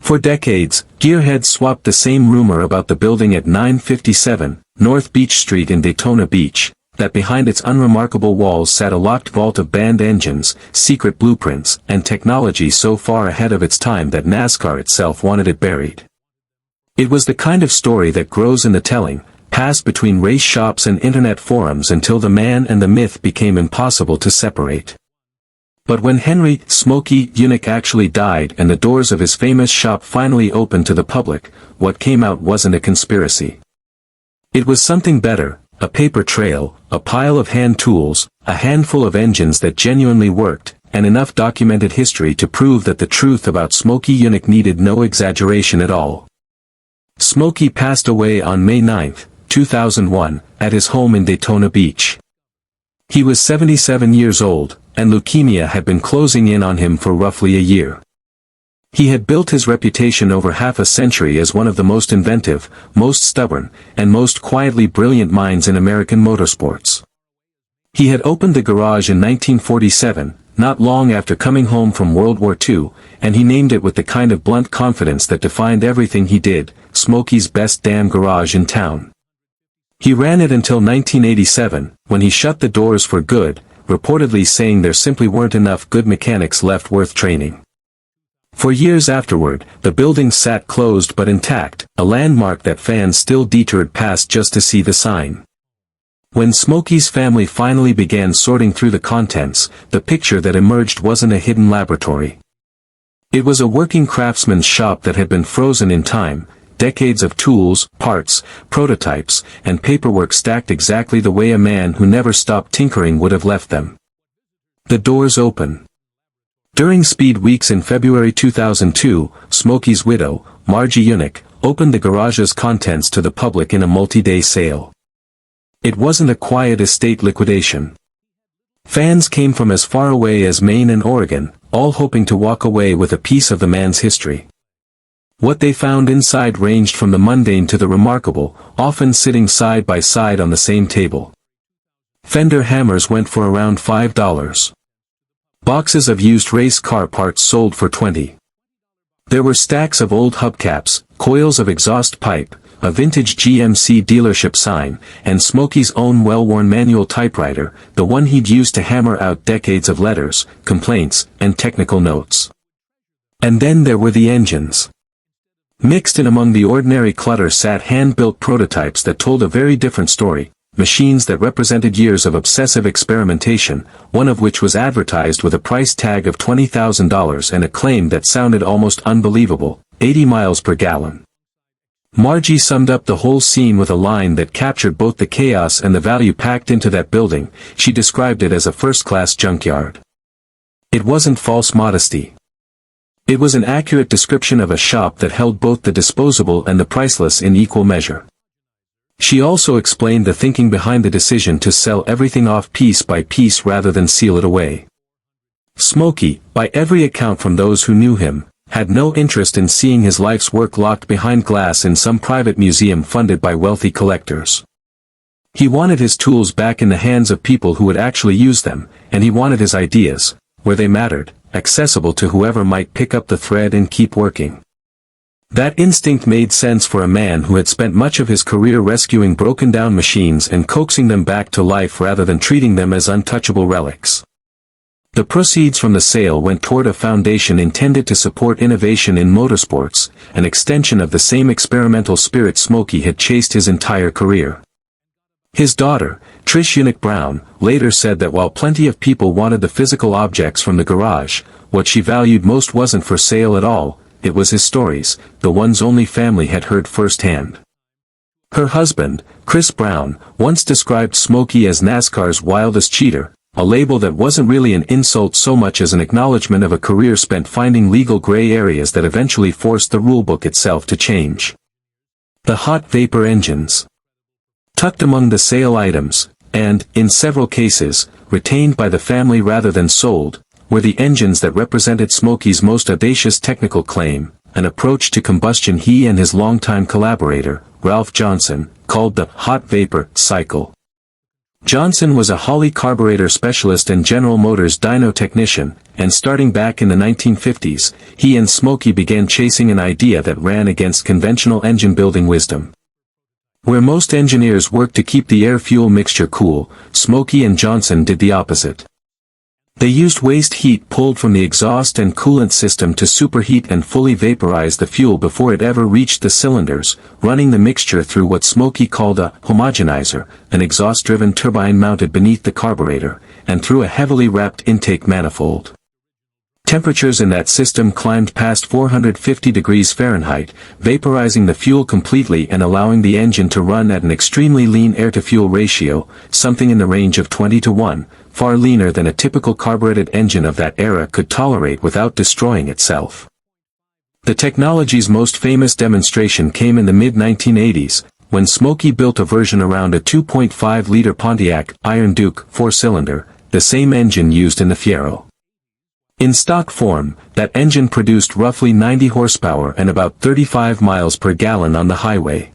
For decades, gearheads swapped the same rumor about the building at 957 North Beach Street in Daytona Beach, that behind its unremarkable walls sat a locked vault of banned engines, secret blueprints, and technology so far ahead of its time that NASCAR itself wanted it buried. It was the kind of story that grows in the telling, passed between race shops and internet forums until the man and the myth became impossible to separate. But when Henry "Smokey" Yunick actually died and the doors of his famous shop finally opened to the public, what came out wasn't a conspiracy. It was something better, a paper trail, a pile of hand tools, a handful of engines that genuinely worked, and enough documented history to prove that the truth about Smokey Yunick needed no exaggeration at all. Smokey passed away on May 9, 2001, at his home in Daytona Beach. He was 77 years old, and leukemia had been closing in on him for roughly a year. He had built his reputation over half a century as one of the most inventive, most stubborn, and most quietly brilliant minds in American motorsports. He had opened the garage in 1947, not long after coming home from World War II, and he named it with the kind of blunt confidence that defined everything he did, Smokey's best damn garage in town. He ran it until 1987, when he shut the doors for good, reportedly saying there simply weren't enough good mechanics left worth training. For years afterward, the building sat closed but intact, a landmark that fans still detoured past just to see the sign. When Smokey's family finally began sorting through the contents, the picture that emerged wasn't a hidden laboratory. It was a working craftsman's shop that had been frozen in time, decades of tools, parts, prototypes, and paperwork stacked exactly the way a man who never stopped tinkering would have left them. The doors open. During Speed Weeks in February 2002, Smokey's widow, Margie Yunick, opened the garage's contents to the public in a multi-day sale. It wasn't a quiet estate liquidation. Fans came from as far away as Maine and Oregon, all hoping to walk away with a piece of the man's history. What they found inside ranged from the mundane to the remarkable, often sitting side by side on the same table. Fender hammers went for around $5. Boxes of used race car parts sold for $20. There were stacks of old hubcaps, coils of exhaust pipe, a vintage GMC dealership sign, and Smokey's own well-worn manual typewriter, the one he'd used to hammer out decades of letters, complaints, and technical notes. And then there were the engines. Mixed in among the ordinary clutter sat hand-built prototypes that told a very different story, machines that represented years of obsessive experimentation, one of which was advertised with a price tag of $20,000 and a claim that sounded almost unbelievable, 80 miles per gallon. Margie summed up the whole scene with a line that captured both the chaos and the value packed into that building. She described it as a first-class junkyard. It wasn't false modesty. It was an accurate description of a shop that held both the disposable and the priceless in equal measure. She also explained the thinking behind the decision to sell everything off piece by piece rather than seal it away. Smokey, by every account from those who knew him, had no interest in seeing his life's work locked behind glass in some private museum funded by wealthy collectors. He wanted his tools back in the hands of people who would actually use them, and he wanted his ideas, where they mattered, accessible to whoever might pick up the thread and keep working. That instinct made sense for a man who had spent much of his career rescuing broken-down machines and coaxing them back to life rather than treating them as untouchable relics. The proceeds from the sale went toward a foundation intended to support innovation in motorsports, an extension of the same experimental spirit Smokey had chased his entire career. His daughter, Trish Yunick Brown, later said that while plenty of people wanted the physical objects from the garage, what she valued most wasn't for sale at all, it was his stories, the ones only family had heard firsthand. Her husband, Chris Brown, once described Smokey as NASCAR's wildest cheater, a label that wasn't really an insult so much as an acknowledgement of a career spent finding legal gray areas that eventually forced the rulebook itself to change. The hot vapor engines. Tucked among the sale items, and, in several cases, retained by the family rather than sold, were the engines that represented Smokey's most audacious technical claim, an approach to combustion he and his longtime collaborator, Ralph Johnson, called the hot vapor cycle. Johnson was a Holley carburetor specialist and General Motors dyno technician, and starting back in the 1950s, he and Smokey began chasing an idea that ran against conventional engine-building wisdom. Where most engineers work to keep the air-fuel mixture cool, Smokey and Johnson did the opposite. They used waste heat pulled from the exhaust and coolant system to superheat and fully vaporize the fuel before it ever reached the cylinders, running the mixture through what Smokey called a homogenizer, an exhaust-driven turbine mounted beneath the carburetor, and through a heavily wrapped intake manifold. Temperatures in that system climbed past 450 degrees Fahrenheit, vaporizing the fuel completely and allowing the engine to run at an extremely lean air-to-fuel ratio, something in the range of 20:1, far leaner than a typical carbureted engine of that era could tolerate without destroying itself. The technology's most famous demonstration came in the mid-1980s, when Smokey built a version around a 2.5-liter Pontiac Iron Duke 4-cylinder, the same engine used in the Fiero. In stock form, that engine produced roughly 90 horsepower and about 35 miles per gallon on the highway.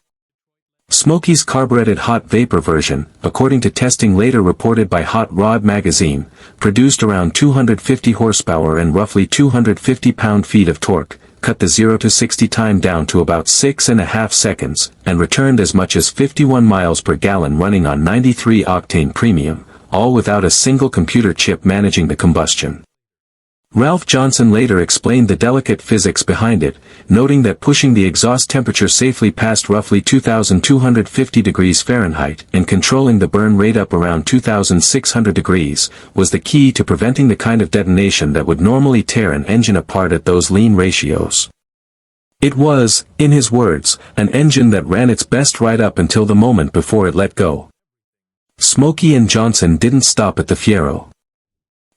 Smokey's carbureted hot vapor version, according to testing later reported by Hot Rod magazine, produced around 250 horsepower and roughly 250 pound-feet of torque, cut the 0 to 60 time down to about 6.5 seconds, and returned as much as 51 miles per gallon running on 93-octane premium, all without a single computer chip managing the combustion. Ralph Johnson later explained the delicate physics behind it, noting that pushing the exhaust temperature safely past roughly 2,250 degrees Fahrenheit and controlling the burn rate up around 2,600 degrees was the key to preventing the kind of detonation that would normally tear an engine apart at those lean ratios. It was, in his words, an engine that ran its best right up until the moment before it let go. Smokey and Johnson didn't stop at the Fiero.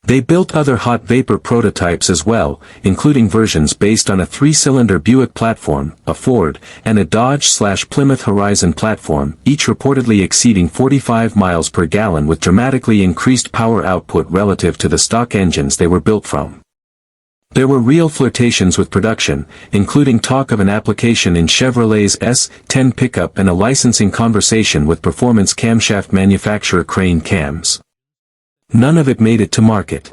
They built other hot vapor prototypes as well, including versions based on a 3-cylinder Buick platform, a Ford, and a Dodge/Plymouth Horizon platform, each reportedly exceeding 45 miles per gallon with dramatically increased power output relative to the stock engines they were built from. There were real flirtations with production, including talk of an application in Chevrolet's S10 pickup and a licensing conversation with performance camshaft manufacturer Crane Cams. None of it made it to market.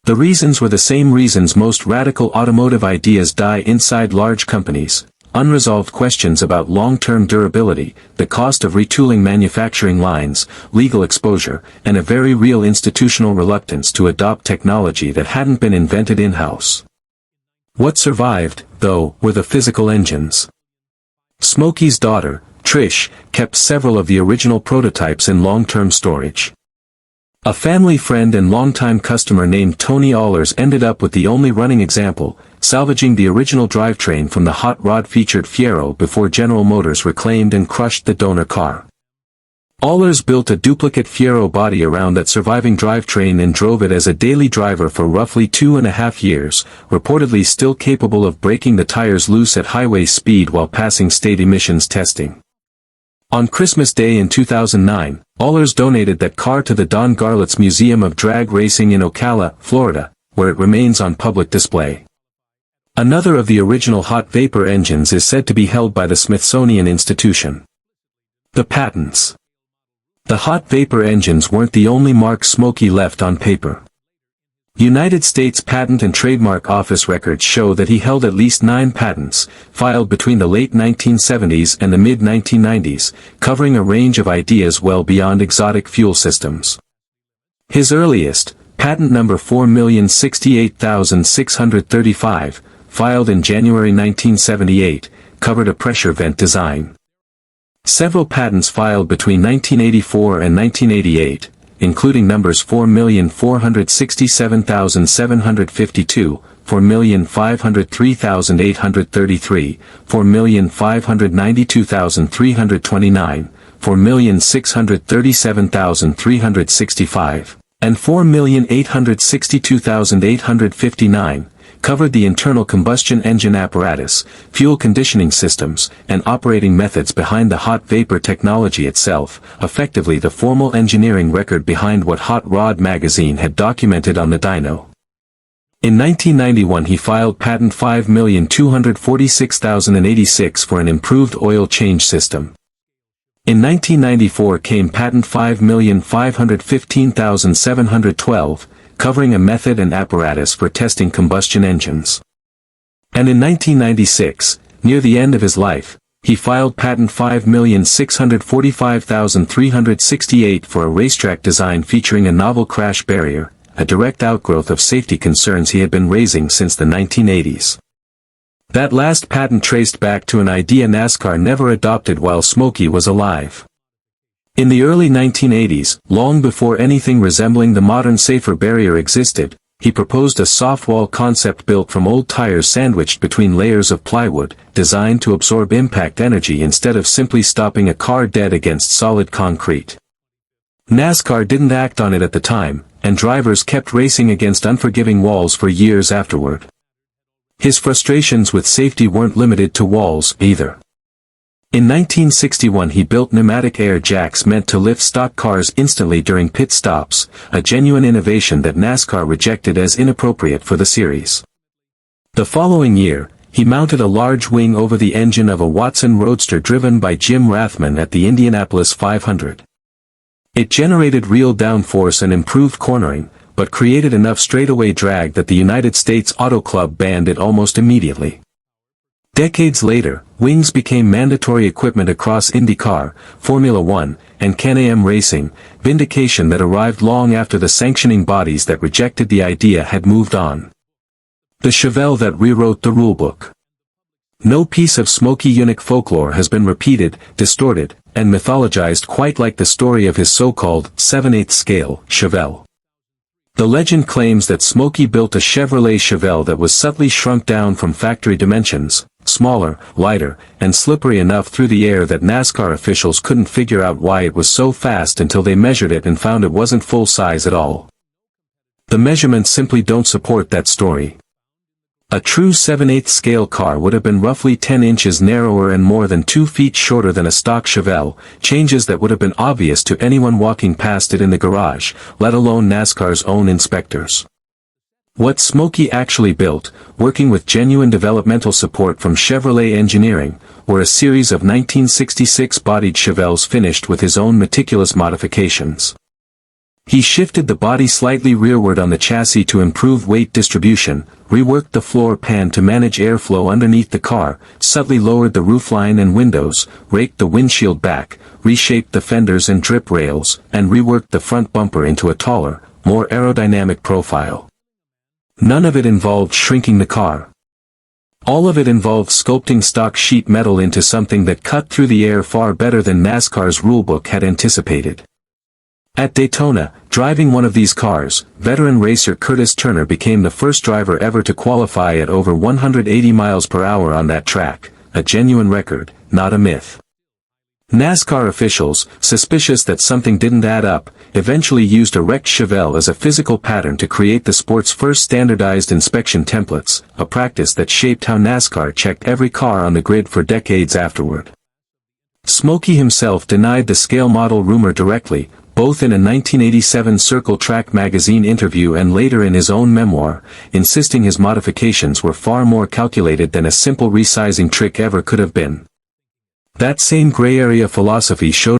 The reasons were the same reasons most radical automotive ideas die inside large companies: unresolved questions about long-term durability, the cost of retooling manufacturing lines, legal exposure, and a very real institutional reluctance to adopt technology that hadn't been invented in-house. What survived, though, were the physical engines. Smokey's daughter, Trish, kept several of the original prototypes in long-term storage. A family friend and longtime customer named Tony Allers ended up with the only running example, salvaging the original drivetrain from the hot rod-featured Fiero before General Motors reclaimed and crushed the donor car. Allers built a duplicate Fiero body around that surviving drivetrain and drove it as a daily driver for roughly 2.5 years, reportedly still capable of breaking the tires loose at highway speed while passing state emissions testing. On Christmas Day in 2009, Allers donated that car to the Don Garlits Museum of Drag Racing in Ocala, Florida, where it remains on public display. Another of the original hot vapor engines is said to be held by the Smithsonian Institution. The patents. The hot vapor engines weren't the only mark Smokey left on paper. United States Patent and Trademark Office records show that he held at least 9 patents, filed between the late 1970s and the mid-1990s, covering a range of ideas well beyond exotic fuel systems. His earliest, patent number 4,068,635, filed in January 1978, covered a pressure vent design. Several patents filed between 1984 and 1988, including numbers 4,467,752, 4,503,833, 4,592,329, 4,637,365, and 4,862,859, covered the internal combustion engine apparatus, fuel conditioning systems, and operating methods behind the hot vapor technology itself, effectively the formal engineering record behind what Hot Rod magazine had documented on the dyno. In 1991 he filed patent 5,246,086 for an improved oil change system. In 1994 came patent 5,515,712, covering a method and apparatus for testing combustion engines. And in 1996, near the end of his life, he filed patent 5,645,368 for a racetrack design featuring a novel crash barrier, a direct outgrowth of safety concerns he had been raising since the 1980s. That last patent traced back to an idea NASCAR never adopted while Smokey was alive. In the early 1980s, long before anything resembling the modern safer barrier existed, he proposed a soft-wall concept built from old tires sandwiched between layers of plywood, designed to absorb impact energy instead of simply stopping a car dead against solid concrete. NASCAR didn't act on it at the time, and drivers kept racing against unforgiving walls for years afterward. His frustrations with safety weren't limited to walls, either. In 1961 he built pneumatic air jacks meant to lift stock cars instantly during pit stops, a genuine innovation that NASCAR rejected as inappropriate for the series. The following year, he mounted a large wing over the engine of a Watson Roadster driven by Jim Rathman at the Indianapolis 500. It generated real downforce and improved cornering, but created enough straightaway drag that the United States Auto Club banned it almost immediately. Decades later, wings became mandatory equipment across IndyCar, Formula One, and Can-Am racing, vindication that arrived long after the sanctioning bodies that rejected the idea had moved on. The Chevelle that rewrote the rulebook. No piece of Smokey Yunick folklore has been repeated, distorted, and mythologized quite like the story of his so-called 7/8 scale Chevelle. The legend claims that Smokey built a Chevrolet Chevelle that was subtly shrunk down from factory dimensions, smaller, lighter, and slippery enough through the air that NASCAR officials couldn't figure out why it was so fast until they measured it and found it wasn't full size at all. The measurements simply don't support that story. A true 7/8 scale car would have been roughly 10 inches narrower and more than 2 feet shorter than a stock Chevelle, changes that would have been obvious to anyone walking past it in the garage, let alone NASCAR's own inspectors. What Smokey actually built, working with genuine developmental support from Chevrolet engineering, were a series of 1966 bodied Chevelles finished with his own meticulous modifications. He shifted the body slightly rearward on the chassis to improve weight distribution, reworked the floor pan to manage airflow underneath the car, subtly lowered the roofline and windows, raked the windshield back, reshaped the fenders and drip rails, and reworked the front bumper into a taller, more aerodynamic profile. None of it involved shrinking the car. All of it involved sculpting stock sheet metal into something that cut through the air far better than NASCAR's rulebook had anticipated. At Daytona, driving one of these cars, veteran racer Curtis Turner became the first driver ever to qualify at over 180 miles per hour on that track, a genuine record, not a myth. NASCAR officials, suspicious that something didn't add up, eventually used a wrecked Chevelle as a physical pattern to create the sport's first standardized inspection templates, a practice that shaped how NASCAR checked every car on the grid for decades afterward. Smokey himself denied the scale model rumor directly, both in a 1987 Circle Track magazine interview and later in his own memoir, insisting his modifications were far more calculated than a simple resizing trick ever could have been. That same gray area philosophy showed